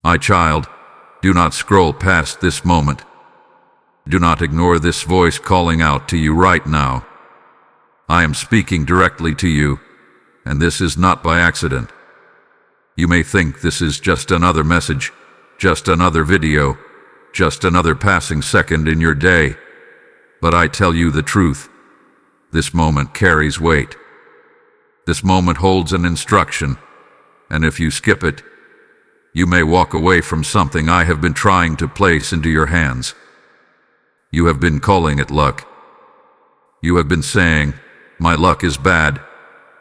My child, do not scroll past this moment. Do not ignore this voice calling out to you right now. I am speaking directly to you, and this is not by accident. You may think this is just another message, just another video, just another passing second in your day. But I tell you the truth. This moment carries weight. This moment holds an instruction, and if you skip it, you may walk away from something I have been trying to place into your hands. You have been calling it luck. You have been saying, "My luck is bad,"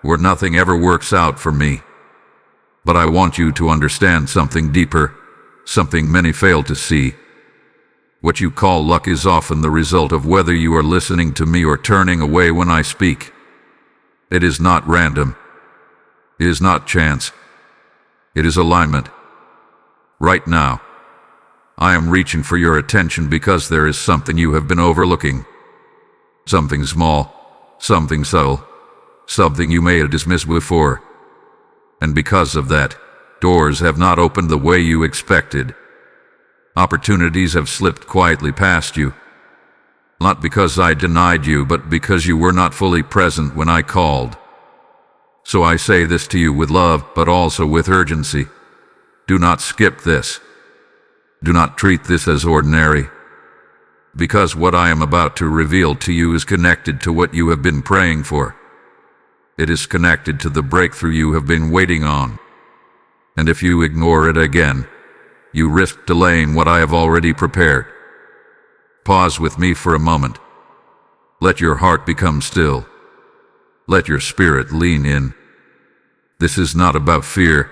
or "Nothing ever works out for me." But I want you to understand something deeper, something many fail to see. What you call luck is often the result of whether you are listening to me or turning away when I speak. It is not random. It is not chance. It is alignment. Right now, I am reaching for your attention because there is something you have been overlooking. Something small, something subtle, something you may have dismissed before. And because of that, doors have not opened the way you expected. Opportunities have slipped quietly past you. Not because I denied you, but because you were not fully present when I called. So I say this to you with love, but also with urgency. Do not skip this. Do not treat this as ordinary. Because what I am about to reveal to you is connected to what you have been praying for. It is connected to the breakthrough you have been waiting on. And if you ignore it again, you risk delaying what I have already prepared. Pause with me for a moment. Let your heart become still. Let your spirit lean in. This is not about fear.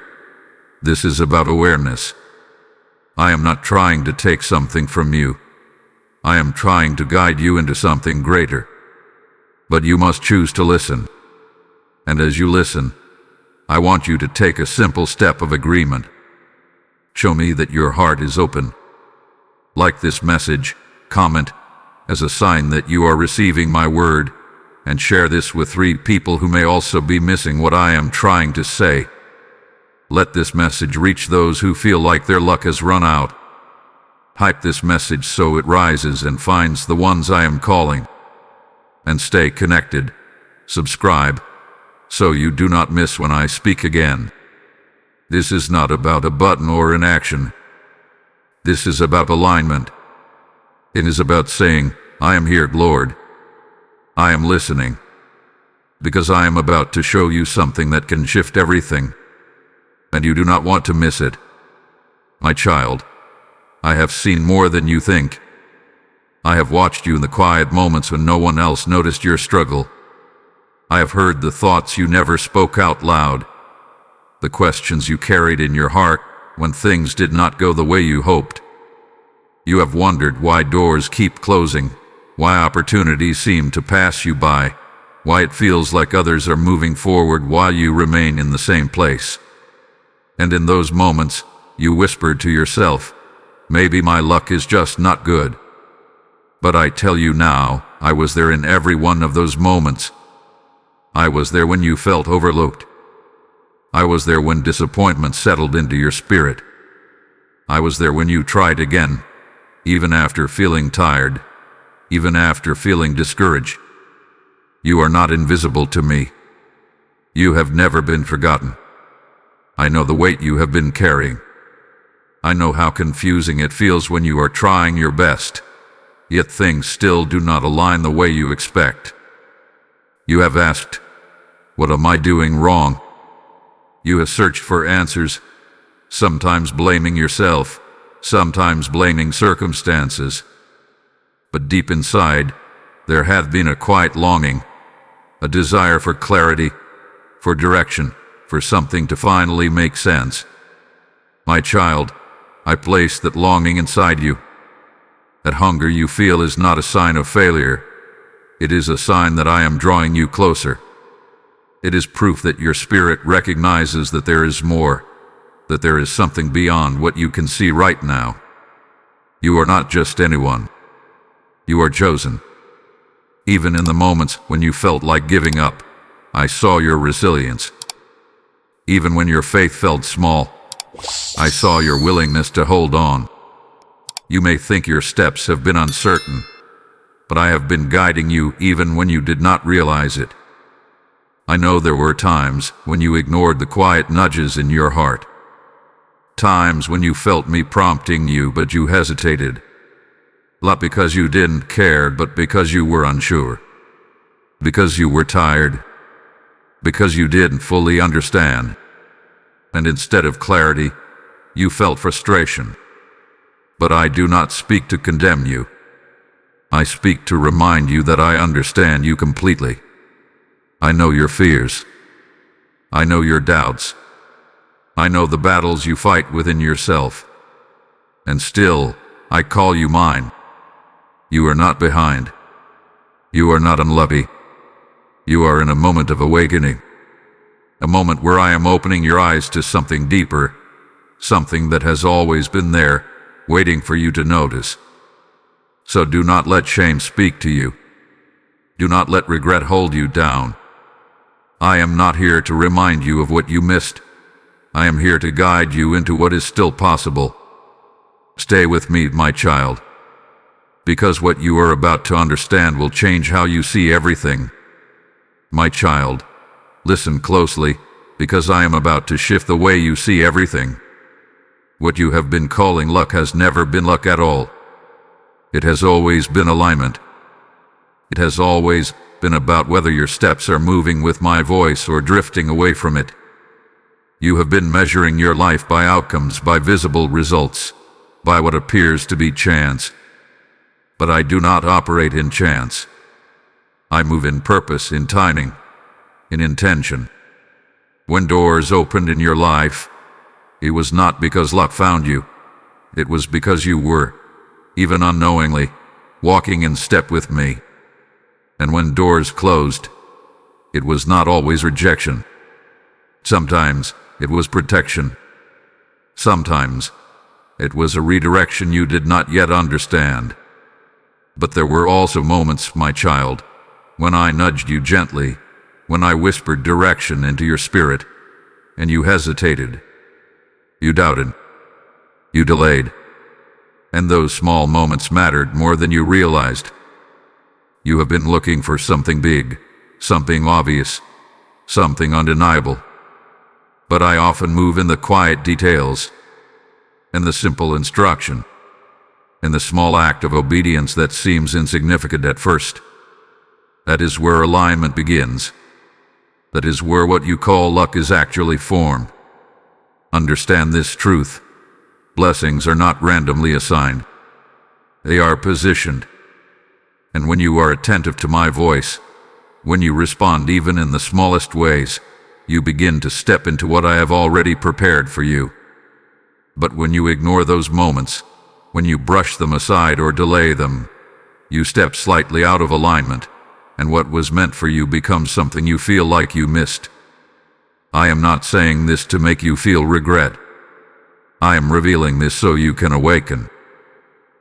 This is about awareness. I am not trying to take something from you. I am trying to guide you into something greater. But you must choose to listen. And as you listen, I want you to take a simple step of agreement. Show me that your heart is open. Like this message, comment as a sign that you are receiving my word, and share this with 3 people who may also be missing what I am trying to say. Let this message reach those who feel like their luck has run out. Hype this message so it rises and finds the ones I am calling. And stay connected. Subscribe, so you do not miss when I speak again. This is not about a button or an action. This is about alignment. It is about saying, "I am here, Lord. I am listening." Because I am about to show you something that can shift everything. And you do not want to miss it. My child, I have seen more than you think. I have watched you in the quiet moments when no one else noticed your struggle. I have heard the thoughts you never spoke out loud. The questions you carried in your heart when things did not go the way you hoped. You have wondered why doors keep closing, why opportunities seem to pass you by, why it feels like others are moving forward while you remain in the same place. And in those moments, you whispered to yourself, "Maybe my luck is just not good." But I tell you now, I was there in every one of those moments. I was there when you felt overlooked. I was there when disappointment settled into your spirit. I was there when you tried again, even after feeling tired, even after feeling discouraged. You are not invisible to me. You have never been forgotten. I know the weight you have been carrying. I know how confusing it feels when you are trying your best, yet things still do not align the way you expect. You have asked, "What am I doing wrong?" You have searched for answers, sometimes blaming yourself, sometimes blaming circumstances. But deep inside, there had been a quiet longing, a desire for clarity, for direction, for something to finally make sense. My child, I place that longing inside you. That hunger you feel is not a sign of failure. It is a sign that I am drawing you closer. It is proof that your spirit recognizes that there is more, that there is something beyond what you can see right now. You are not just anyone. You are chosen. Even in the moments when you felt like giving up, I saw your resilience. Even when your faith felt small, I saw your willingness to hold on. You may think your steps have been uncertain, but I have been guiding you even when you did not realize it. I know there were times when you ignored the quiet nudges in your heart. Times when you felt me prompting you, but you hesitated. Not because you didn't care, but because you were unsure. Because you were tired. Because you didn't fully understand. And instead of clarity, you felt frustration. But I do not speak to condemn you. I speak to remind you that I understand you completely. I know your fears. I know your doubts. I know the battles you fight within yourself. And still, I call you mine. You are not behind. You are not unlovely. You are in a moment of awakening. A moment where I am opening your eyes to something deeper, something that has always been there, waiting for you to notice. So do not let shame speak to you. Do not let regret hold you down. I am not here to remind you of what you missed. I am here to guide you into what is still possible. Stay with me, my child, because what you are about to understand will change how you see everything. My child, listen closely, because I am about to shift the way you see everything. What you have been calling luck has never been luck at all. It has always been alignment. It has always been about whether your steps are moving with my voice or drifting away from it. You have been measuring your life by outcomes, by visible results, by what appears to be chance. But I do not operate in chance. I move in purpose, in timing, in intention. When doors opened in your life, it was not because luck found you. It was because you were, even unknowingly, walking in step with me. And when doors closed, it was not always rejection. Sometimes it was protection. Sometimes it was a redirection you did not yet understand. But there were also moments, my child, when I nudged you gently, when I whispered direction into your spirit, and you hesitated. You doubted. You delayed. And those small moments mattered more than you realized. You have been looking for something big, something obvious, something undeniable. But I often move in the quiet details, in the simple instruction, in the small act of obedience that seems insignificant at first. That is where alignment begins. That is where what you call luck is actually formed. Understand this truth. Blessings are not randomly assigned. They are positioned. And when you are attentive to my voice, when you respond even in the smallest ways, you begin to step into what I have already prepared for you. But when you ignore those moments, when you brush them aside or delay them, you step slightly out of alignment, and what was meant for you becomes something you feel like you missed. I am not saying this to make you feel regret. I am revealing this so you can awaken.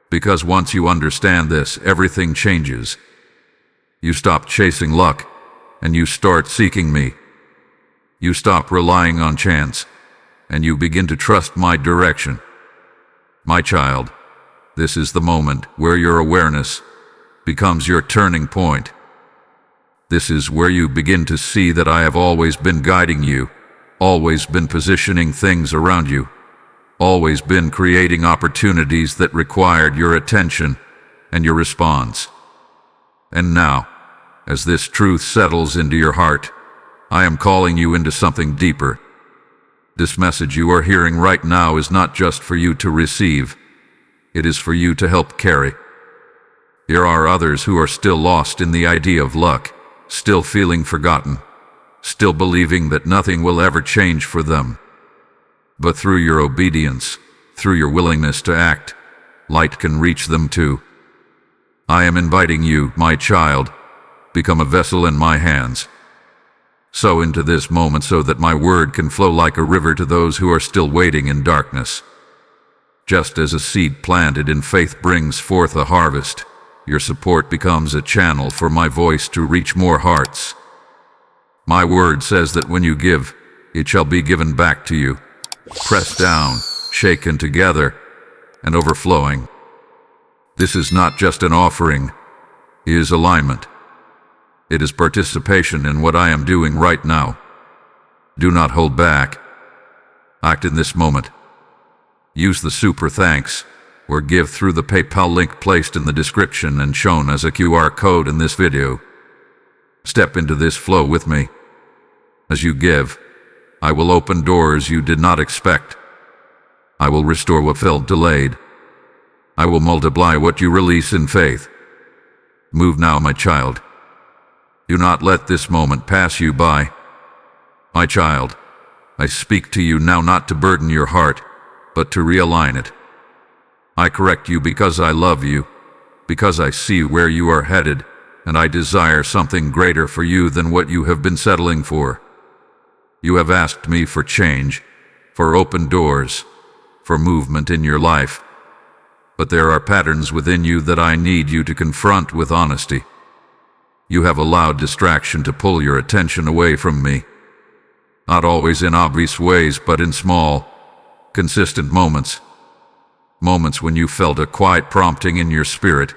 Because once you understand this, everything changes. You stop chasing luck, and you start seeking me. You stop relying on chance, and you begin to trust my direction. My child, this is the moment where your awareness becomes your turning point. This is where you begin to see that I have always been guiding you, always been positioning things around you, always been creating opportunities that required your attention and your response. And now, as this truth settles into your heart, I am calling you into something deeper. This message you are hearing right now is not just for you to receive. It is for you to help carry. There are others who are still lost in the idea of luck, still feeling forgotten, still believing that nothing will ever change for them. But through your obedience, through your willingness to act, light can reach them too. I am inviting you, my child, become a vessel in my hands. Sow into this moment so that my word can flow like a river to those who are still waiting in darkness. Just as a seed planted in faith brings forth a harvest, your support becomes a channel for my voice to reach more hearts. My word says that when you give, it shall be given back to you. pressed down, shaken together, and overflowing. This is not just an offering, it is alignment. It is participation in what I am doing right now. Do not hold back. Act in this moment. Use the super thanks or give through the PayPal link placed in the description and shown as a QR code in this video. Step into this flow with me. As you give, I will open doors you did not expect. I will restore what felt delayed. I will multiply what you release in faith. Move now, my child. Do not let this moment pass you by. My child, I speak to you now not to burden your heart, but to realign it. I correct you because I love you, because I see where you are headed, and I desire something greater for you than what you have been settling for. You have asked me for change, for open doors, for movement in your life. But there are patterns within you that I need you to confront with honesty. You have allowed distraction to pull your attention away from me. Not always in obvious ways, but in small, consistent moments. Moments when you felt a quiet prompting in your spirit,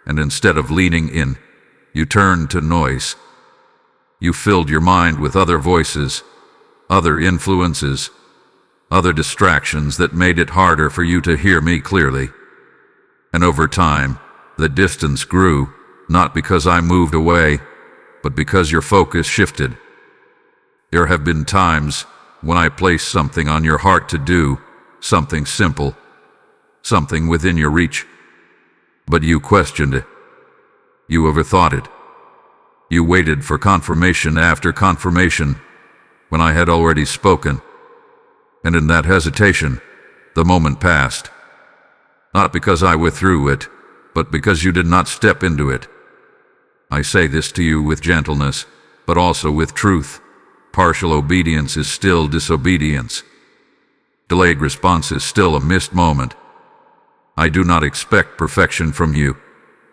and instead of leaning in, you turned to noise. You filled your mind with other voices, other influences, other distractions that made it harder for you to hear me clearly. And over time, the distance grew, not because I moved away, but because your focus shifted. There have been times when I placed something on your heart to do, something simple, something within your reach. But you questioned it. You overthought it. You waited for confirmation after confirmation when I had already spoken. And in that hesitation, the moment passed. Not because I withdrew it, but because you did not step into it. I say this to you with gentleness, but also with truth. Partial obedience is still disobedience. Delayed response is still a missed moment. I do not expect perfection from you,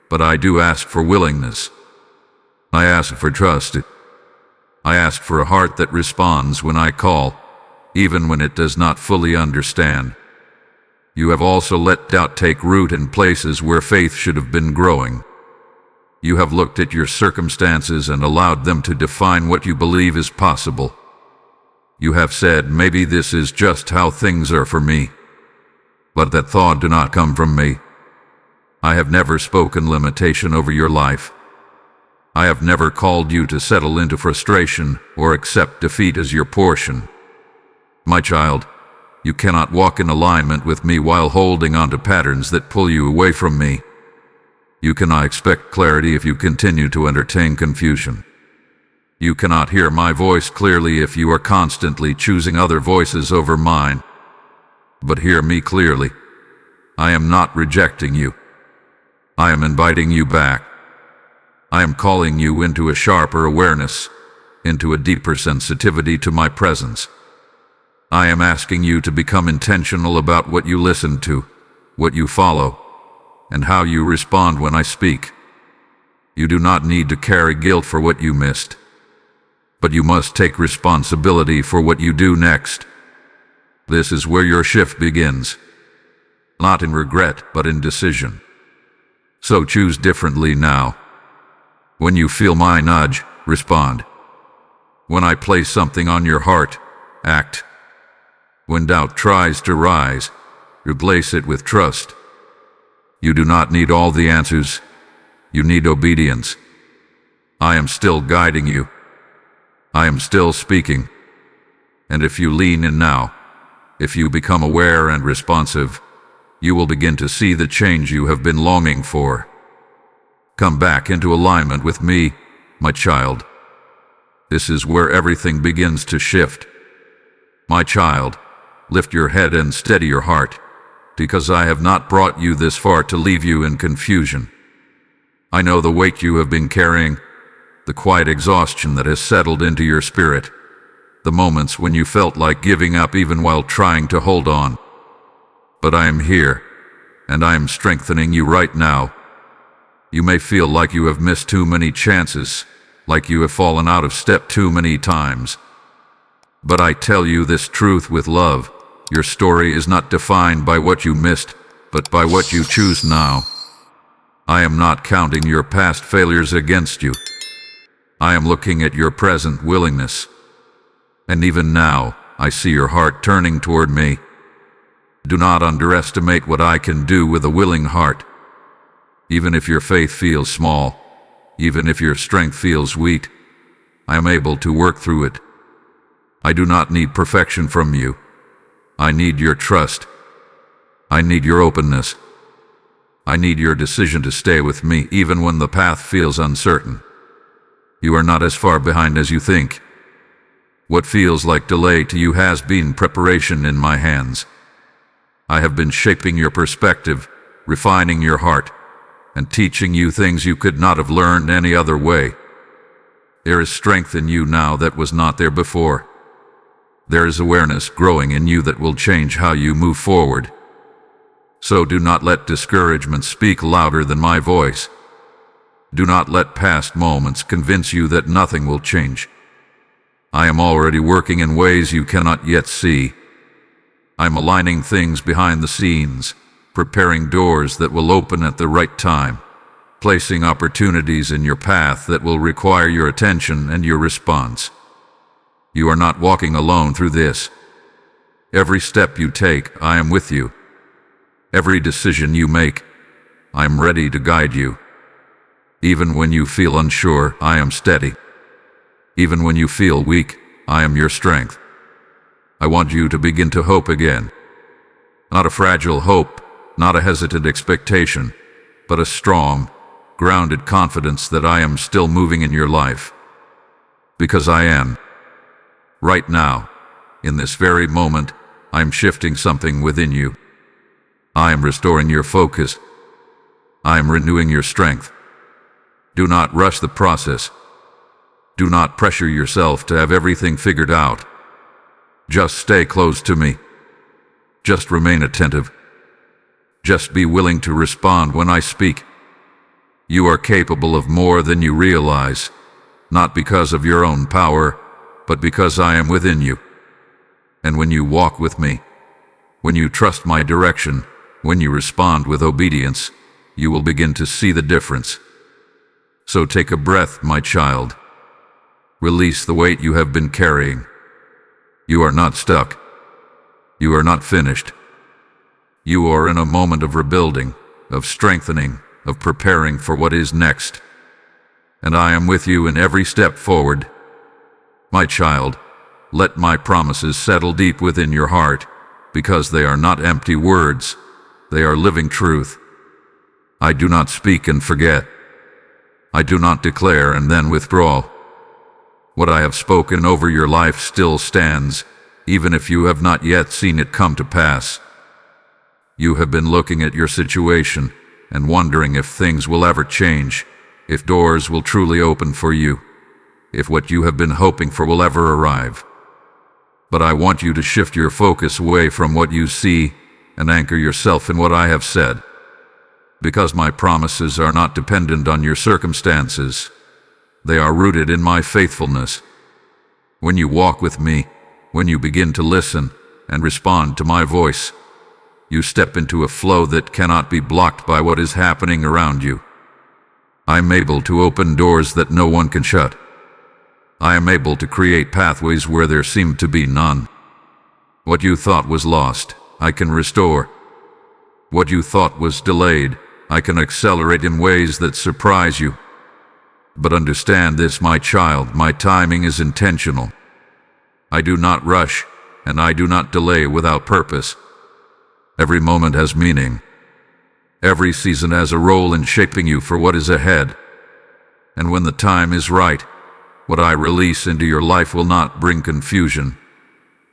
but I do ask for willingness. I ask for trust. I ask for a heart that responds when I call, even when it does not fully understand. You have also let doubt take root in places where faith should have been growing. You have looked at your circumstances and allowed them to define what you believe is possible. You have said, maybe this is just how things are for me. But that thought did not come from me. I have never spoken limitation over your life. I have never called you to settle into frustration or accept defeat as your portion. My child, you cannot walk in alignment with me while holding on to patterns that pull you away from me. You cannot expect clarity if you continue to entertain confusion. You cannot hear my voice clearly if you are constantly choosing other voices over mine. But hear me clearly. I am not rejecting you. I am inviting you back. I am calling you into a sharper awareness, into a deeper sensitivity to my presence. I am asking you to become intentional about what you listen to, what you follow, and how you respond when I speak. You do not need to carry guilt for what you missed, but you must take responsibility for what you do next. This is where your shift begins, not in regret, but in decision. So choose differently now. When you feel my nudge, respond. When I place something on your heart, act. When doubt tries to rise, replace it with trust. You do not need all the answers. You need obedience. I am still guiding you. I am still speaking. And if you lean in now, if you become aware and responsive, you will begin to see the change you have been longing for. Come back into alignment with me, my child. This is where everything begins to shift. My child, lift your head and steady your heart, because I have not brought you this far to leave you in confusion. I know the weight you have been carrying, the quiet exhaustion that has settled into your spirit, the moments when you felt like giving up even while trying to hold on. But I am here, and I am strengthening you right now. You may feel like you have missed too many chances, like you have fallen out of step too many times. But I tell you this truth with love, Your story is not defined by what you missed, but by what you choose now. I am not counting your past failures against you. I am looking at your present willingness. And even now, I see your heart turning toward me. Do not underestimate what I can do with a willing heart. Even if your faith feels small, even if your strength feels weak, I am able to work through it. I do not need perfection from you. I need your trust. I need your openness. I need your decision to stay with me even when the path feels uncertain. You are not as far behind as you think. What feels like delay to you has been preparation in my hands. I have been shaping your perspective, refining your heart, and teaching you things you could not have learned any other way. There is strength in you now that was not there before. There is awareness growing in you that will change how you move forward. So do not let discouragement speak louder than my voice. Do not let past moments convince you that nothing will change. I am already working in ways you cannot yet see. I'm aligning things behind the scenes, preparing doors that will open at the right time, placing opportunities in your path that will require your attention and your response. You are not walking alone through this. Every step you take, I am with you. Every decision you make, I am ready to guide you. Even when you feel unsure, I am steady. Even when you feel weak, I am your strength. I want you to begin to hope again. Not a fragile hope, not a hesitant expectation, but a strong, grounded confidence that I am still moving in your life. Because I am. Right now, in this very moment, I am shifting something within you. I am restoring your focus. I am renewing your strength. Do not rush the process. Do not pressure yourself to have everything figured out. Just stay close to me. Just remain attentive. Just be willing to respond when I speak. You are capable of more than you realize, not because of your own power, but because I am within you. And when you walk with me, when you trust my direction, when you respond with obedience, you will begin to see the difference. So take a breath, my child. Release the weight you have been carrying. You are not stuck. You are not finished. You are in a moment of rebuilding, of strengthening, of preparing for what is next. And I am with you in every step forward. My child, let my promises settle deep within your heart, because they are not empty words, they are living truth. I do not speak and forget. I do not declare and then withdraw. What I have spoken over your life still stands, even if you have not yet seen it come to pass. You have been looking at your situation and wondering if things will ever change, if doors will truly open for you, if what you have been hoping for will ever arrive. But I want you to shift your focus away from what you see and anchor yourself in what I have said. Because my promises are not dependent on your circumstances. They are rooted in my faithfulness. When you walk with me, when you begin to listen and respond to my voice, you step into a flow that cannot be blocked by what is happening around you. I am able to open doors that no one can shut. I am able to create pathways where there seemed to be none. What you thought was lost, I can restore. What you thought was delayed, I can accelerate in ways that surprise you. But understand this, my child, my timing is intentional. I do not rush, and I do not delay without purpose. Every moment has meaning. Every season has a role in shaping you for what is ahead. And when the time is right, what I release into your life will not bring confusion.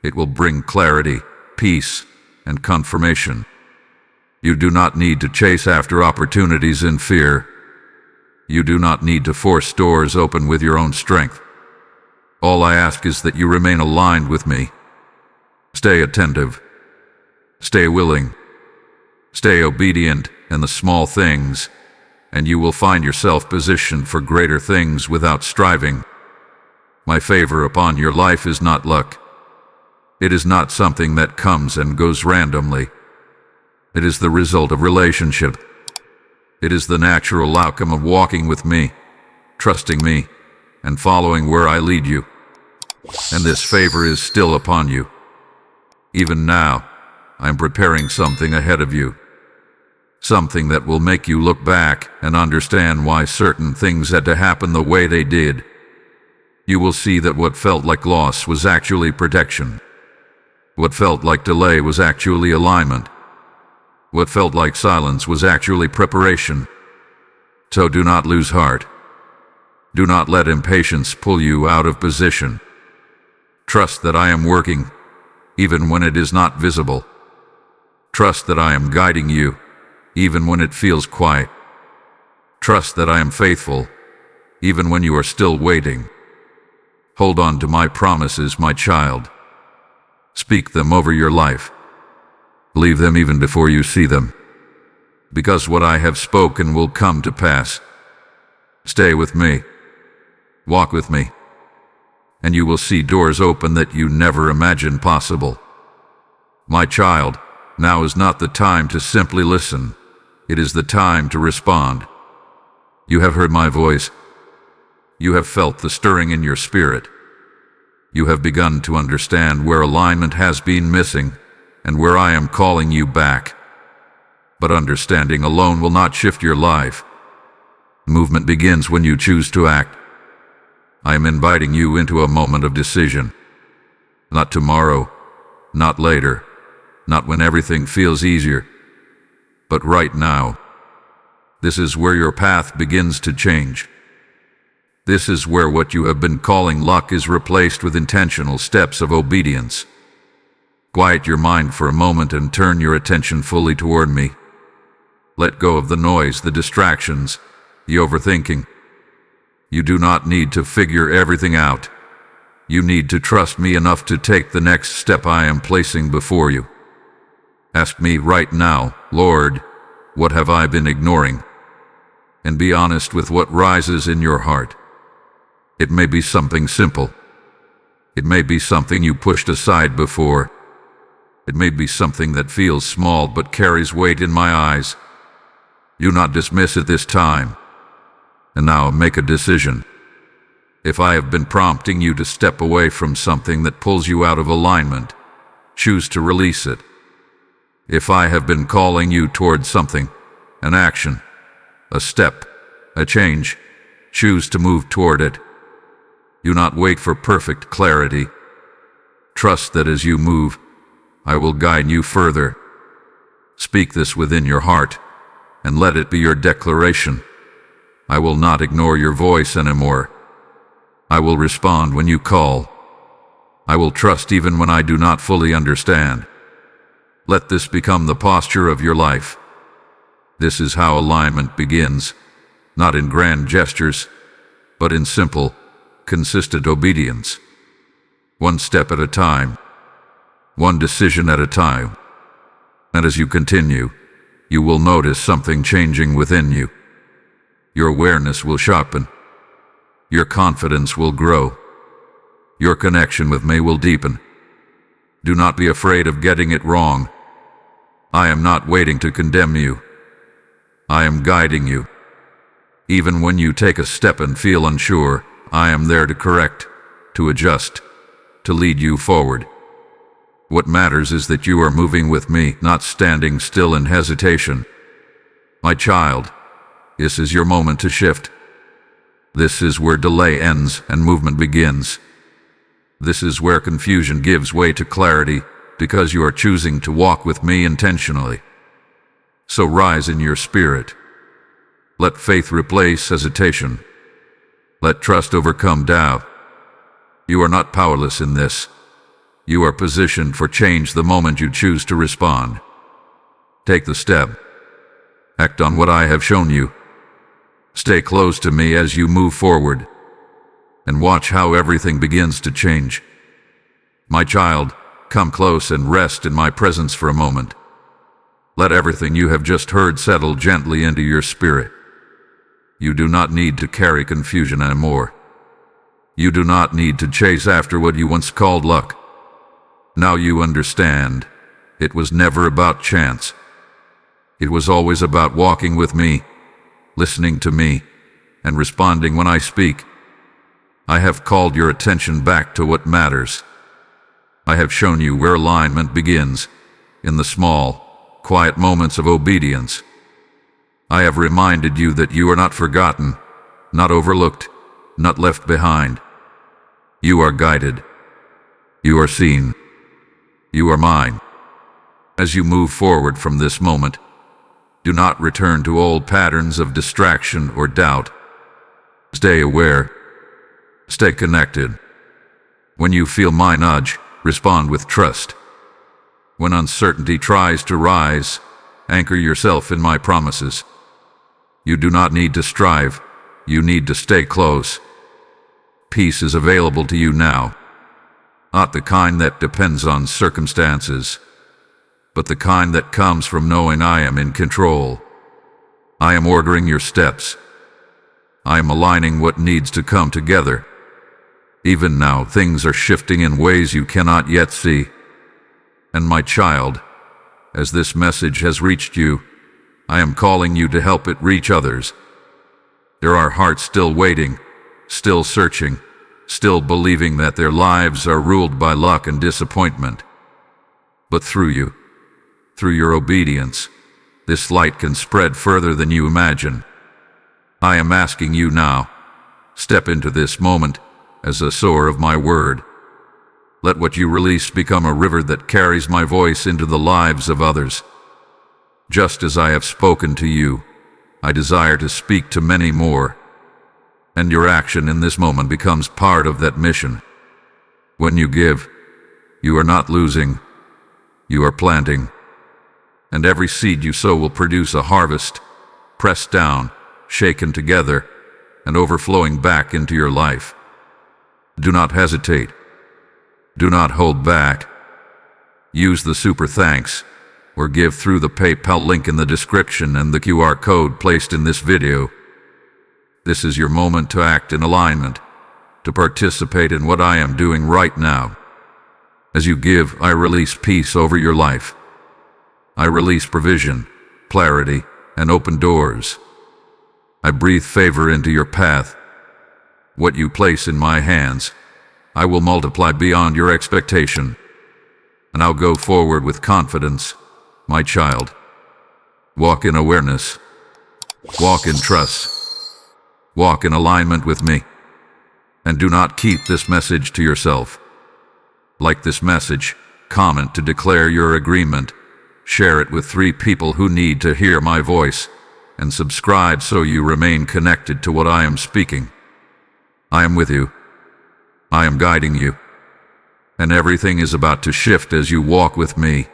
It will bring clarity, peace, and confirmation. You do not need to chase after opportunities in fear. You do not need to force doors open with your own strength. All I ask is that you remain aligned with me. Stay attentive. Stay willing. Stay obedient in the small things, and you will find yourself positioned for greater things without striving. My favor upon your life is not luck. It is not something that comes and goes randomly. It is the result of relationship. It is the natural outcome of walking with me, trusting me, and following where I lead you. And this favor is still upon you. Even now, I am preparing something ahead of you. Something that will make you look back and understand why certain things had to happen the way they did. You will see that what felt like loss was actually protection. What felt like delay was actually alignment. What felt like silence was actually preparation. So do not lose heart. Do not let impatience pull you out of position. Trust that I am working, even when it is not visible. Trust that I am guiding you, even when it feels quiet. Trust that I am faithful, even when you are still waiting. Hold on to my promises, my child. Speak them over your life. Believe them even before you see them. Because what I have spoken will come to pass. Stay with me. Walk with me. And you will see doors open that you never imagined possible. My child, now is not the time to simply listen. It is the time to respond. You have heard my voice. You have felt the stirring in your spirit. You have begun to understand where alignment has been missing and where I am calling you back. But understanding alone will not shift your life. Movement begins when you choose to act. I am inviting you into a moment of decision. Not tomorrow, not later, not when everything feels easier, but right now. This is where your path begins to change. This is where what you have been calling luck is replaced with intentional steps of obedience. Quiet your mind for a moment and turn your attention fully toward me. Let go of the noise, the distractions, the overthinking. You do not need to figure everything out. You need to trust me enough to take the next step I am placing before you. Ask me right now, Lord, what have I been ignoring? And be honest with what rises in your heart. It may be something simple. It may be something you pushed aside before. It may be something that feels small but carries weight in my eyes. Do not dismiss it this time. And now make a decision. If I have been prompting you to step away from something that pulls you out of alignment, choose to release it. If I have been calling you toward something, an action, a step, a change, choose to move toward it. Do not wait for perfect clarity. Trust that as you move, I will guide you further. Speak this within your heart, and let it be your declaration. I will not ignore your voice anymore. I will respond when you call. I will trust even when I do not fully understand. Let this become the posture of your life. This is how alignment begins, not in grand gestures, but in simple, consistent obedience. One step at a time, one decision at a time. And as you continue, you will notice something changing within you. Your awareness will sharpen. Your confidence will grow. Your connection with me will deepen. Do not be afraid of getting it wrong. I am not waiting to condemn you. I am guiding you. Even when you take a step and feel unsure, I am there to correct, to adjust, to lead you forward. What matters is that you are moving with me, not standing still in hesitation. My child, this is your moment to shift. This is where delay ends and movement begins. This is where confusion gives way to clarity, because you are choosing to walk with me intentionally. So rise in your spirit. Let faith replace hesitation. Let trust overcome doubt. You are not powerless in this. You are positioned for change the moment you choose to respond. Take the step. Act on what I have shown you. Stay close to me as you move forward, and watch how everything begins to change. My child, come close and rest in my presence for a moment. Let everything you have just heard settle gently into your spirit. You do not need to carry confusion anymore. You do not need to chase after what you once called luck. Now you understand. It was never about chance. It was always about walking with me, listening to me, and responding when I speak. I have called your attention back to what matters. I have shown you where alignment begins, in the small, quiet moments of obedience. I have reminded you that you are not forgotten, not overlooked, not left behind. You are guided. You are seen. You are mine. As you move forward from this moment, do not return to old patterns of distraction or doubt. Stay aware. Stay connected. When you feel my nudge, respond with trust. When uncertainty tries to rise, anchor yourself in my promises. You do not need to strive. You need to stay close. Peace is available to you now. Not the kind that depends on circumstances, but the kind that comes from knowing I am in control. I am ordering your steps. I am aligning what needs to come together. Even now, things are shifting in ways you cannot yet see. And my child, as this message has reached you, I am calling you to help it reach others. There are hearts still waiting, still searching, still believing that their lives are ruled by luck and disappointment. But through you, through your obedience, this light can spread further than you imagine. I am asking you now, step into this moment as a sower of my word. Let what you release become a river that carries my voice into the lives of others. Just as I have spoken to you, I desire to speak to many more. And your action in this moment becomes part of that mission. When you give, you are not losing, you are planting. And every seed you sow will produce a harvest, pressed down, shaken together, and overflowing back into your life. Do not hesitate. Do not hold back. Use the super thanks, or give through the PayPal link in the description and the QR code placed in this video. This is your moment to act in alignment, to participate in what I am doing right now. As you give, I release peace over your life. I release provision, clarity, and open doors. I breathe favor into your path. What you place in my hands, I will multiply beyond your expectation. And I'll go forward with confidence, my child. Walk in awareness. Walk in trust. Walk in alignment with me. And do not keep this message to yourself. Like this message, comment to declare your agreement. Share it with 3 people who need to hear my voice, and subscribe so you remain connected to what I am speaking. I am with you. I am guiding you. And everything is about to shift as you walk with me.